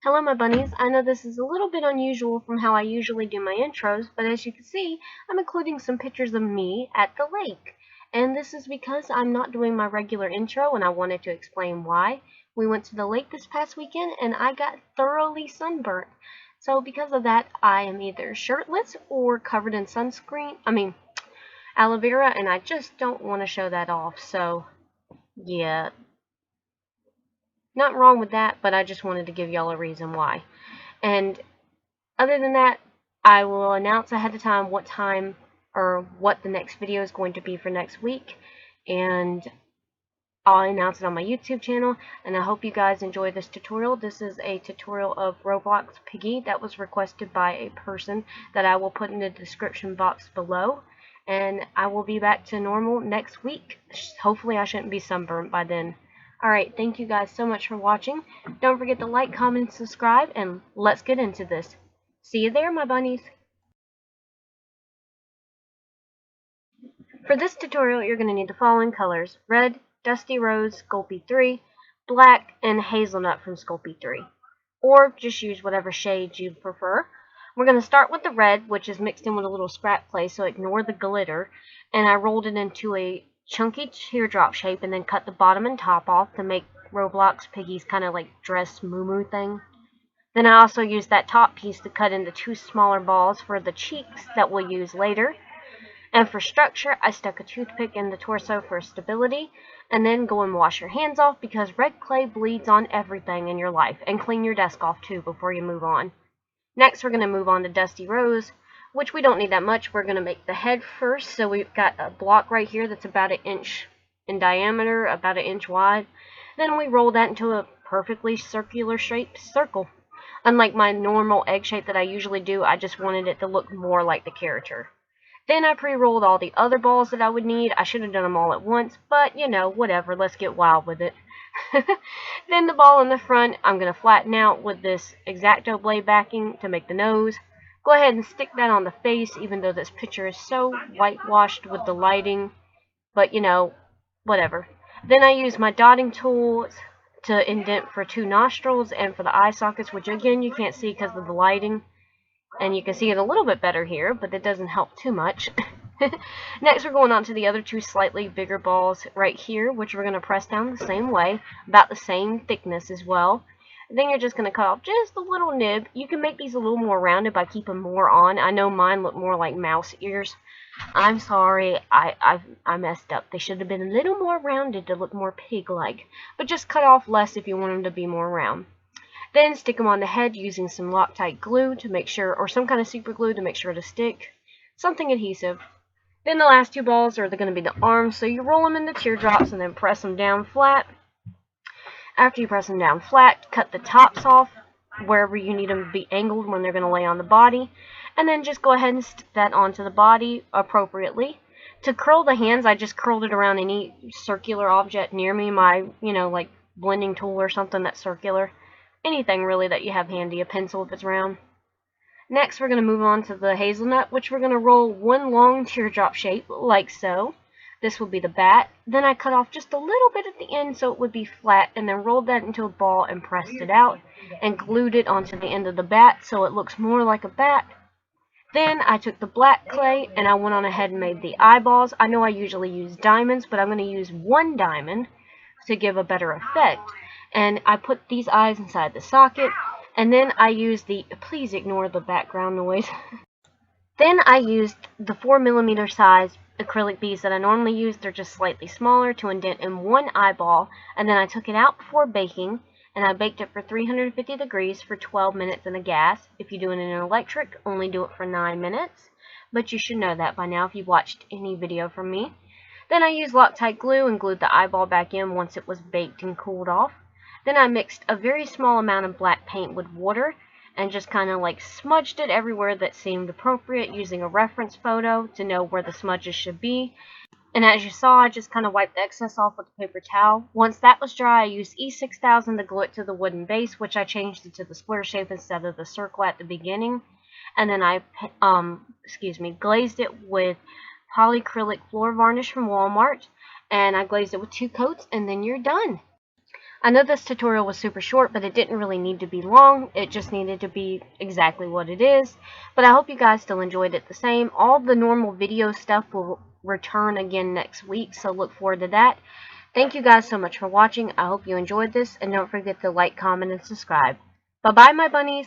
Hello my bunnies, I know this is a little bit unusual from how I usually do my intros, but as you can see, I'm including some pictures of me at the lake. And this is because I'm not doing my regular intro and I wanted to explain why. We went to the lake this past weekend and I got thoroughly sunburnt. So because of that, I am either shirtless or covered in aloe vera, and I just don't want to show that off. So yeah, not wrong with that, but I just wanted to give y'all a reason why. And other than that, I will announce ahead of time what time or what the next video is going to be for next week. And I'll announce it on my YouTube channel. And I hope you guys enjoy this tutorial. This is a tutorial of Roblox Piggy that was requested by a person that I will put in the description box below. And I will be back to normal next week. Hopefully I shouldn't be sunburned by then. Alright, thank you guys so much for watching. Don't forget to like, comment, and subscribe, and let's get into this. See you there, my bunnies. For this tutorial, you're going to need the following colors: red, Dusty Rose, Sculpey 3, black, and Hazelnut from Sculpey 3. Or just use whatever shade you prefer. We're going to start with the red, which is mixed in with a little scrap clay, so ignore the glitter. And I rolled it into a chunky teardrop shape and then cut the bottom and top off to make Roblox Piggy's kind of like dress moo-moo thing. Then I also used that top piece to cut into two smaller balls for the cheeks that we'll use later. And for structure, I stuck a toothpick in the torso for stability. And then go and wash your hands off because red clay bleeds on everything in your life. And clean your desk off too before you move on. Next, we're going to move on to Dusty Rose, which we don't need that much. We're going to make the head first. So we've got a block right here that's about 1 inch in diameter, about 1 inch wide. Then we roll that into a perfectly circular shaped circle. Unlike my normal egg shape that I usually do, I just wanted it to look more like the character. Then I pre-rolled all the other balls that I would need. I should have done them all at once, but you know, whatever, let's get wild with it. Then the ball in the front, I'm going to flatten out with this X-Acto blade backing to make the nose. Go ahead and stick that on the face, even though this picture is so whitewashed with the lighting, but you know, whatever. Then I use my dotting tools to indent for 2 nostrils and for the eye sockets, which again you can't see because of the lighting. And you can see it a little bit better here, but it doesn't help too much. Next, we're going on to the other 2 slightly bigger balls right here, which we're going to press down the same way, about the same thickness as well. And then you're just going to cut off just a little nib. You can make these a little more rounded by keeping more on. I know mine look more like mouse ears. I'm sorry, I messed up. They should have been a little more rounded to look more pig-like. But just cut off less if you want them to be more round. Then stick them on the head using some Loctite glue to make sure, or some kind of super glue to make sure to stick. Something adhesive. Then the last 2 balls are going to be the arms, so you roll them into teardrops and then press them down flat. After you press them down flat, cut the tops off wherever you need them to be angled when they're going to lay on the body. And then just go ahead and stick that onto the body appropriately. To curl the hands, I just curled it around any circular object near me. My, like blending tool or something that's circular. Anything really that you have handy, a pencil if it's round. Next, we're going to move on to the hazelnut, which we're going to roll 1 long teardrop shape, like so. This will be the bat. Then I cut off just a little bit at the end so it would be flat, and then rolled that into a ball and pressed it out, and glued it onto the end of the bat so it looks more like a bat. Then I took the black clay, and I went on ahead and made the eyeballs. I know I usually use diamonds, but I'm going to use 1 diamond to give a better effect. And I put these eyes inside the socket, and then I used please ignore the background noise. Then I used the 4mm size acrylic beads that I normally use. They're just slightly smaller to indent in 1 eyeball, and then I took it out before baking, and I baked it for 350 degrees for 12 minutes in a gas. If you do it in an electric, only do it for 9 minutes, but you should know that by now if you've watched any video from me. Then I used Loctite glue and glued the eyeball back in once it was baked and cooled off. Then I mixed a very small amount of black paint with water and just kind of like smudged it everywhere that seemed appropriate using a reference photo to know where the smudges should be. And as you saw, I just kind of wiped the excess off with a paper towel. Once that was dry, I used E6000 to glue it to the wooden base, which I changed it to the square shape instead of the circle at the beginning. And then I glazed it with polyacrylic floor varnish from Walmart, and I glazed it with 2 coats, and then you're done. I know this tutorial was super short, but it didn't really need to be long. It just needed to be exactly what it is. But I hope you guys still enjoyed it the same. All the normal video stuff will return again next week, so look forward to that. Thank you guys so much for watching. I hope you enjoyed this, and don't forget to like, comment, and subscribe. Bye-bye, my bunnies!